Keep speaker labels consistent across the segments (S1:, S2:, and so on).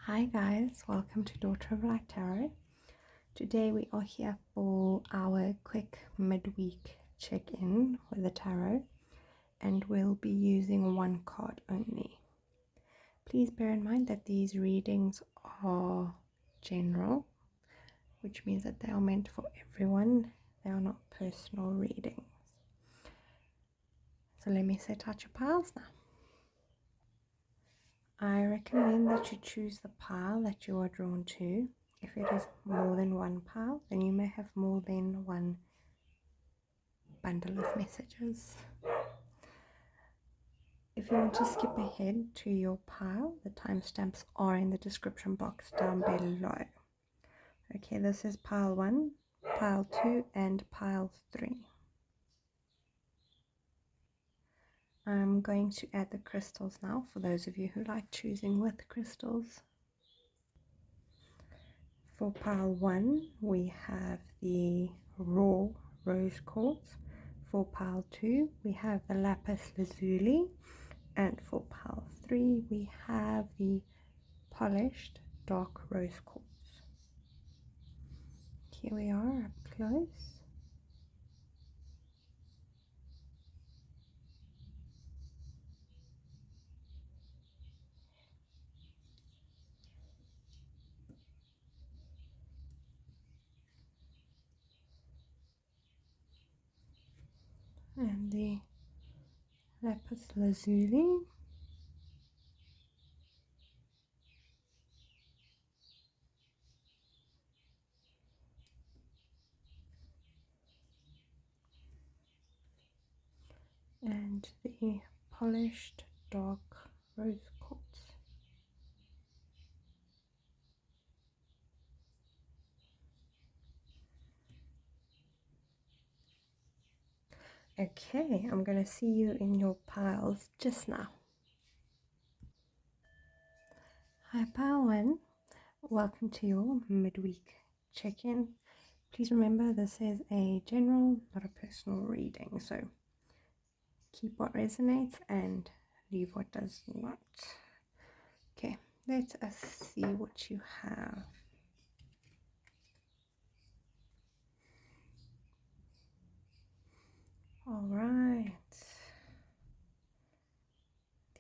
S1: Hi guys, welcome to Daughter of Light Tarot. Today we are here for our quick midweek check-in with the tarot, and we'll be using one card only. Please bear in mind that these readings are general, which means that they are meant for everyone. They are not personal readings. So let me set out your piles now. I recommend that you choose the pile that you are drawn to. If it is more than one pile, then you may have more than one bundle of messages. If you want to skip ahead to your pile, the timestamps are in the description box down below. Okay, this is pile 1, pile 2, and pile 3. I'm going to add the crystals now for those of you who like choosing with crystals. For pile 1, we have the raw rose quartz. For pile 2, we have the Lapis Lazuli. And for pile 3, we have the polished dark rose quartz. Here we are up close. And the Lapis Lazuli. And the polished dark rose quartz. Okay, I'm going to see you in your piles just now. Hi pile 1, welcome to your midweek check-in. Please remember this is a general, not a personal reading, so keep what resonates and leave what does not. Okay, let us see what you have. All right,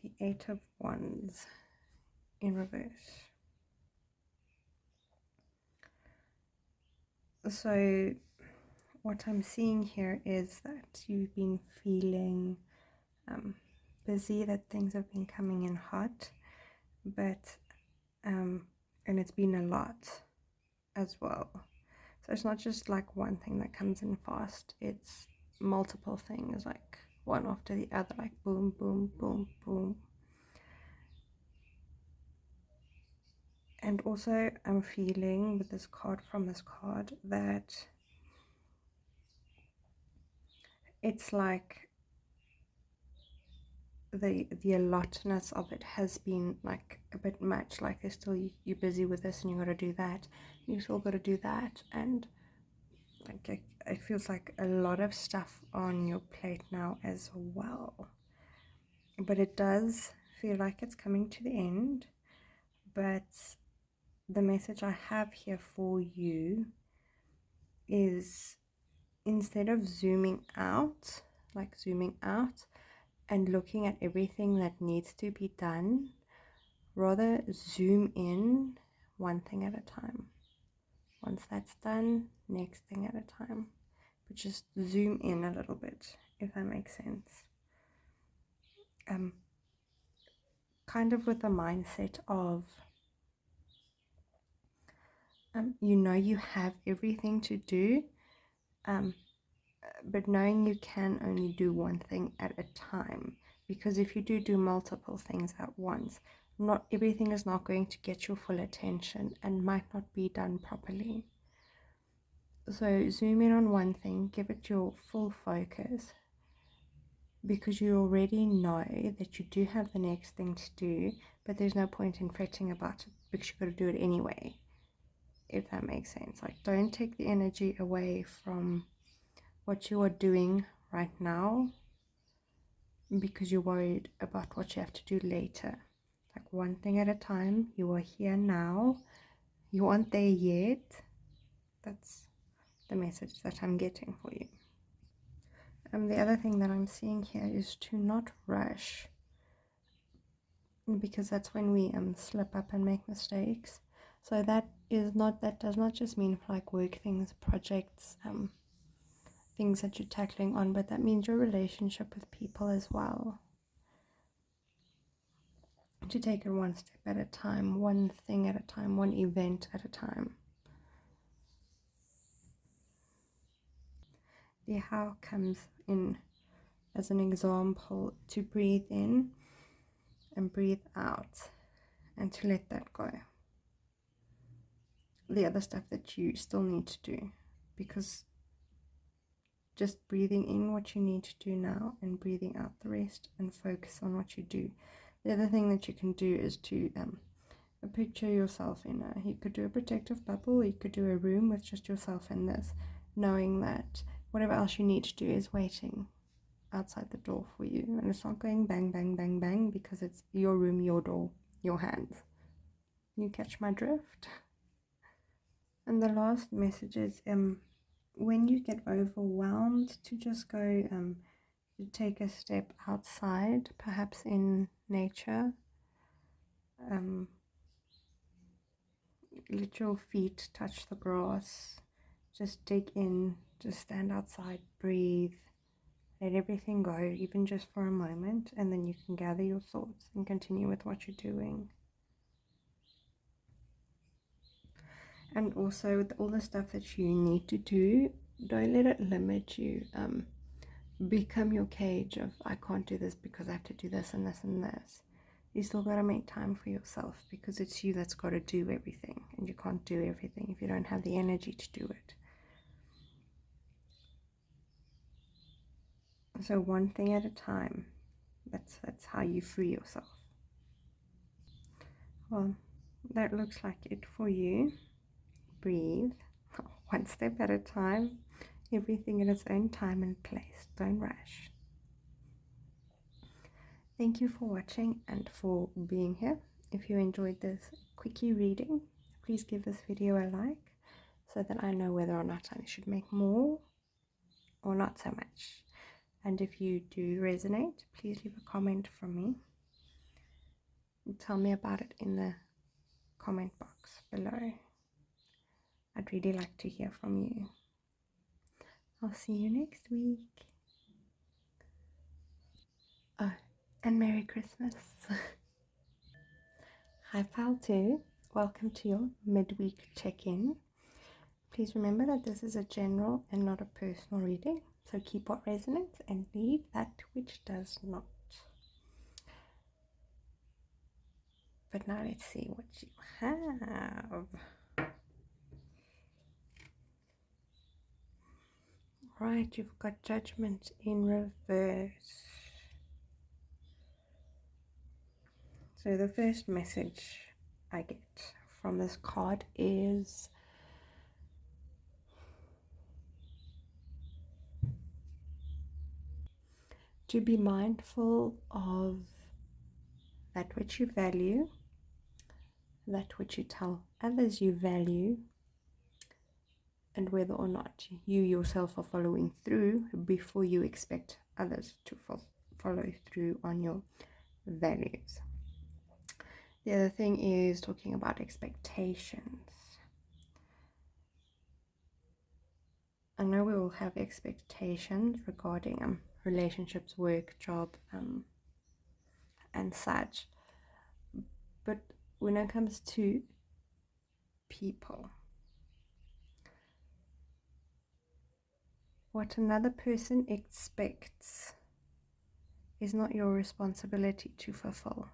S1: the 8 of Wands in reverse. So what I'm seeing here is that you've been feeling busy, that things have been coming in hot, but and it's been a lot as well. So it's not just like one thing that comes in fast, it's multiple things, like one after the other, like boom, boom, boom, boom. And also I'm feeling with this card, from this card, that it's like the allotness of it has been like a bit much. Like there's still, you're busy with this and you got to do that, you still got to do that, and like it feels like a lot of stuff on your plate now as well. But it does feel like it's coming to the end. But the message I have here for you is, instead of zooming out and looking at everything that needs to be done, rather zoom in one thing at a time. Once that's done, next thing at a time. But just zoom in a little bit, if that makes sense. Kind of with the mindset of, you know you have everything to do, but knowing you can only do one thing at a time. Because if you do multiple things at once, not everything is not going to get your full attention and might not be done properly. So zoom in on one thing, give it your full focus, because you already know that you do have the next thing to do, but there's no point in fretting about it because you've got to do it anyway, if that makes sense. Like, don't take the energy away from what you are doing right now because you're worried about what you have to do later. Like one thing at a time. You are here now. You aren't there yet. That's the message that I'm getting for you. The other thing that I'm seeing here is to not rush, because that's when we slip up and make mistakes. So that does not just mean for like work things, projects, things that you're tackling on, but that means your relationship with people as well. To take it one step at a time, one thing at a time, one event at a time. The how comes in as an example to breathe in and breathe out and to let that go. The other stuff that you still need to do, because just breathing in what you need to do now and breathing out the rest and focus on what you do. The other thing that you can do is to picture yourself in you could do a protective bubble, or you could do a room with just yourself in this, knowing that whatever else you need to do is waiting outside the door for you, and it's not going bang bang bang bang, because it's your room, your door, your hands. You catch my drift? And the last message is when you get overwhelmed, to just go to take a step outside, perhaps in nature. Let your feet touch the grass, just dig in, just stand outside, breathe, let everything go, even just for a moment, and then you can gather your thoughts and continue with what you're doing. And also with all the stuff that you need to do, don't let it limit you. Become your cage of, I can't do this because I have to do this and this and this. You still got to make time for yourself, because it's you that's got to do everything, and you can't do everything if you don't have the energy to do it. So one thing at a time. That's how you free yourself. Well, that looks like it for you. Breathe, one step at a time, everything in its own time and place. Don't rush. Thank you for watching and for being here. If you enjoyed this quickie reading, please give this video a like, so that I know whether or not I should make more or not so much. And if you do resonate, please leave a comment from me. Tell me about it in the comment box below. I'd really like to hear from you. I'll see you next week. Oh, and Merry Christmas. Hi pal 2, welcome to your midweek check-in. Please remember that this is a general and not a personal reading, so keep what resonates and leave that which does not. But now let's see what you have. Right, you've got Judgment in reverse. So the first message I get from this card is to be mindful of that which you value, that which you tell others you value, and whether or not you yourself are following through before you expect others to follow through on your values. The other thing is talking about expectations. I know we all have expectations regarding relationships, work, job, and such. But when it comes to people, what another person expects is not your responsibility to fulfill.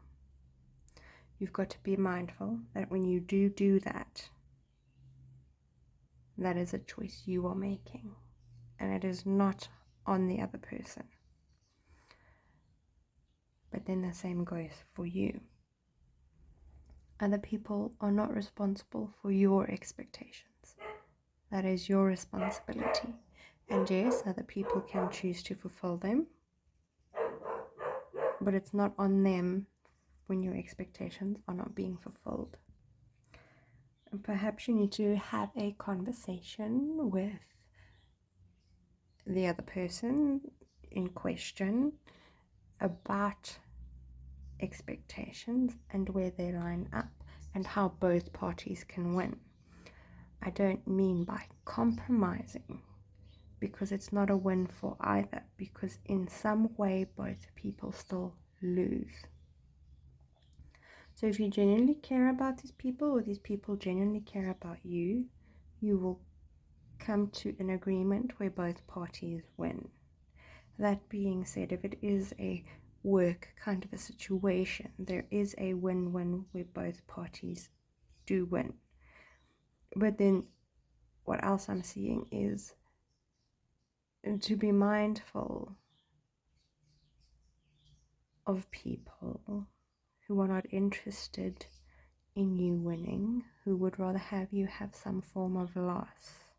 S1: You've got to be mindful that when you do that, that is a choice you are making, and it is not on the other person. But then the same goes for you. Other people are not responsible for your expectations. That is your responsibility. And yes, other people can choose to fulfill them, but it's not on them when your expectations are not being fulfilled. And perhaps you need to have a conversation with the other person in question about expectations and where they line up and how both parties can win. I don't mean by compromising, because it's not a win for either, because in some way both people still lose. So if you genuinely care about these people, or these people genuinely care about you, you will come to an agreement where both parties win. That being said, if it is a work kind of a situation, there is a win-win where both parties do win. But then what else I'm seeing is to be mindful of people who are not interested in you winning, who would rather have you have some form of loss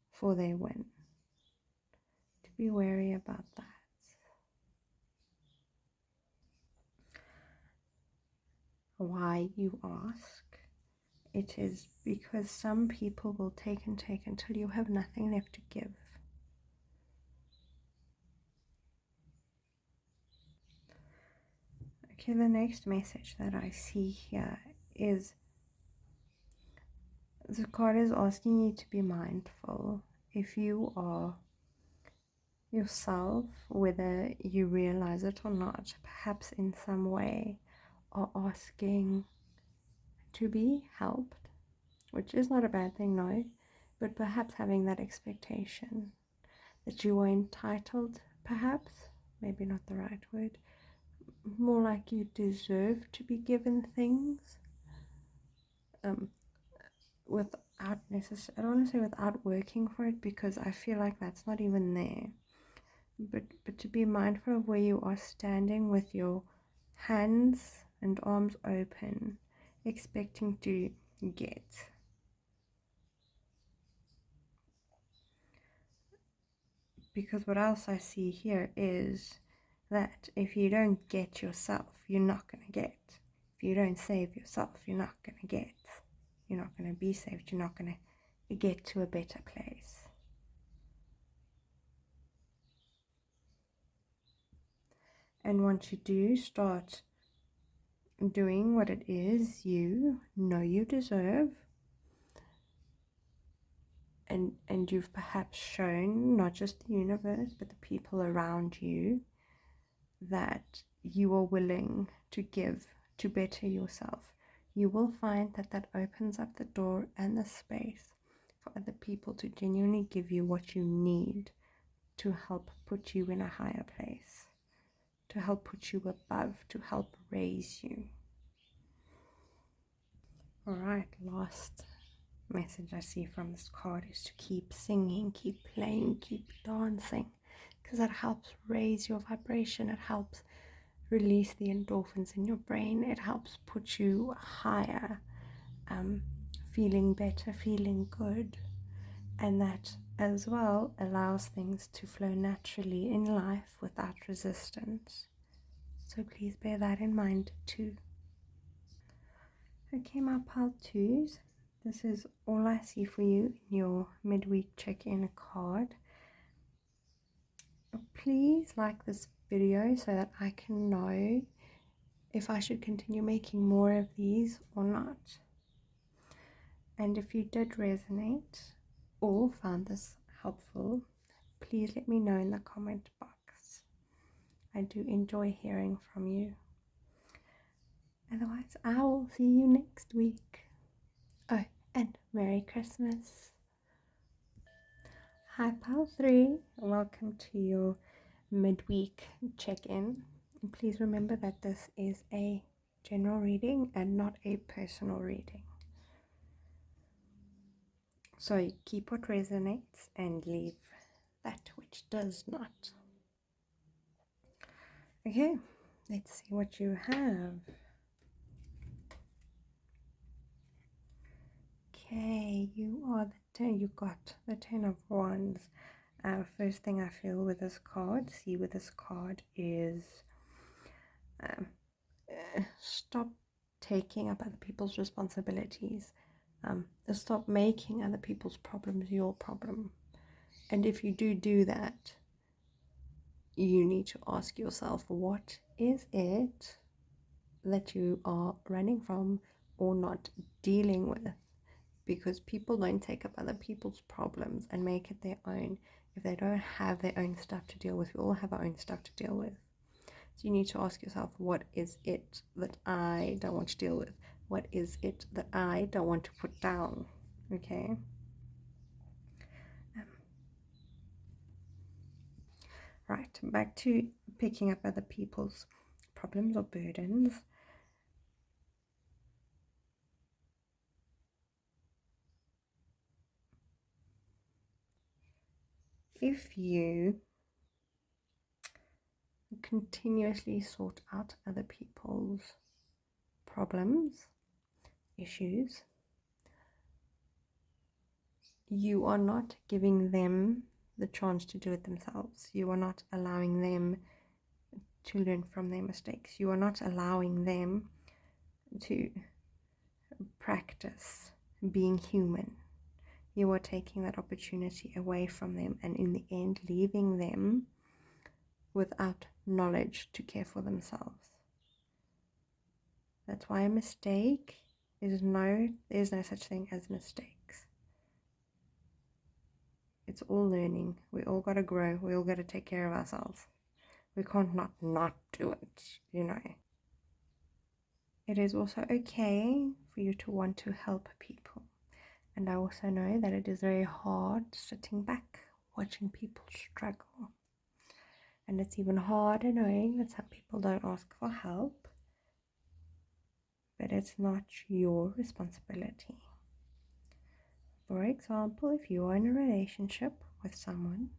S1: for their win. To be wary about that. Why, you ask? It is because some people will take and take until you have nothing left to give. Okay, the next message that I see here is the card is asking you to be mindful. If you are yourself, whether you realize it or not, perhaps in some way, are asking to be helped, which is not a bad thing, no, but perhaps having that expectation that you are entitled, perhaps, maybe not the right word, more like you deserve to be given things, without necessarily, I don't want to say without working for it, because I feel like that's not even there, but to be mindful of where you are standing with your hands and arms open, expecting to get. Because what else I see here is that if you don't get yourself, you're not going to get. If you don't save yourself, you're not going to get. You're not going to be saved. You're not going to get to a better place. And once you do start doing what it is you know you deserve, and you've perhaps shown not just the universe but the people around you that you are willing to give to better yourself, you will find that that opens up the door and the space for other people to genuinely give you what you need to help put you in a higher place, to help put you above, to help raise you. Alright, last message I see from this card is to keep singing, keep playing, keep dancing, because that helps raise your vibration. It helps release the endorphins in your brain. It helps put you higher, feeling better, feeling good, and that as well allows things to flow naturally in life without resistance. So please bear that in mind too. Okay, my pile twos, this is all I see for you in your midweek check-in card. Please like this video so that I can know if I should continue making more of these or not. And if you did resonate or found this helpful, please let me know in the comment box. I do enjoy hearing from you. Otherwise, I will see you next week. Oh, and Merry Christmas. Hi, Pile 3. Welcome to your midweek check-in. Please remember that this is a general reading and not a personal reading. So keep what resonates and leave that which does not. Okay, let's see what you have. Okay, you got the 10 of Wands. First thing I feel with this card, is Stop taking up other people's responsibilities. Stop making other people's problems your problem. And if you do that, you need to ask yourself, what is it that you are running from or not dealing with? Because people don't take up other people's problems and make it their own if they don't have their own stuff to deal with. We all have our own stuff to deal with. So you need to ask yourself, what is it that I don't want to deal with? What is it that I don't want to put down? Okay. Right, back to picking up other people's problems or burdens. If you continuously sort out other people's problems, issues, you are not giving them the chance to do it themselves. You are not allowing them to learn from their mistakes. You are not allowing them to practice being human. You are taking that opportunity away from them, and in the end leaving them without knowledge to care for themselves. That's why a mistake there's no such thing as mistakes. It's all learning. We all got to grow. We all got to take care of ourselves. We can't not do it, you know. It is also okay for you to want to help people. And I also know that it is very hard sitting back watching people struggle. And it's even harder knowing that some people don't ask for help. But it's not your responsibility. For example, if you are in a relationship with someone,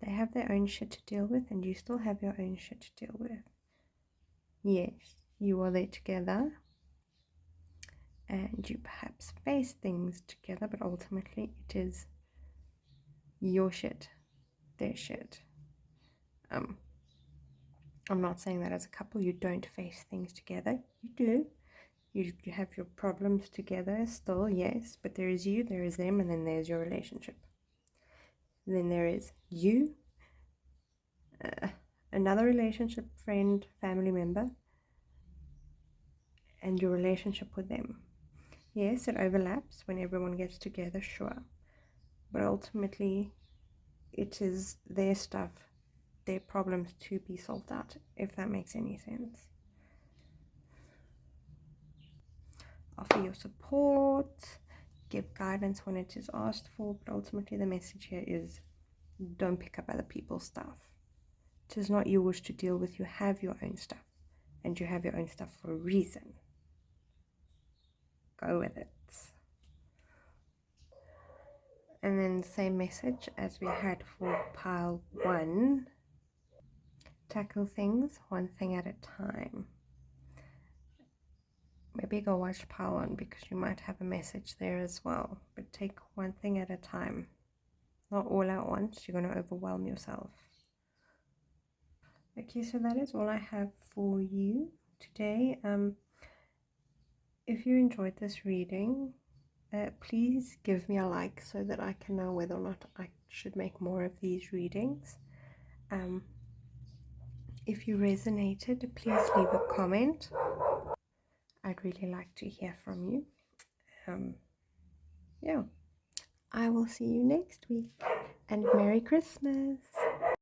S1: they have their own shit to deal with and you still have your own shit to deal with. Yes, you are there together and you perhaps face things together, but ultimately it is your shit, their shit. I'm not saying that as a couple you don't face things together. You do. You have your problems together still, yes, but there is you, there is them, and then there's your relationship. And then there is you, another relationship, friend, family member, and your relationship with them. Yes, it overlaps when everyone gets together, sure. But ultimately, it is their stuff, their problems to be solved out, if that makes any sense. Offer your support, give guidance when it is asked for, but ultimately the message here is don't pick up other people's stuff. It is not yours to deal with. You have your own stuff, and you have your own stuff for a reason. Go with it. And then the same message as we had for pile 1. Tackle things one thing at a time. Maybe go watch pile 1 because you might have a message there as well. But take one thing at a time. Not all at once. You're going to overwhelm yourself. Okay, so that is all I have for you today. If you enjoyed this reading, please give me a like so that I can know whether or not I should make more of these readings. If you resonated, please leave a comment. I'd really like to hear from you. Yeah, I will see you next week, and Merry Christmas.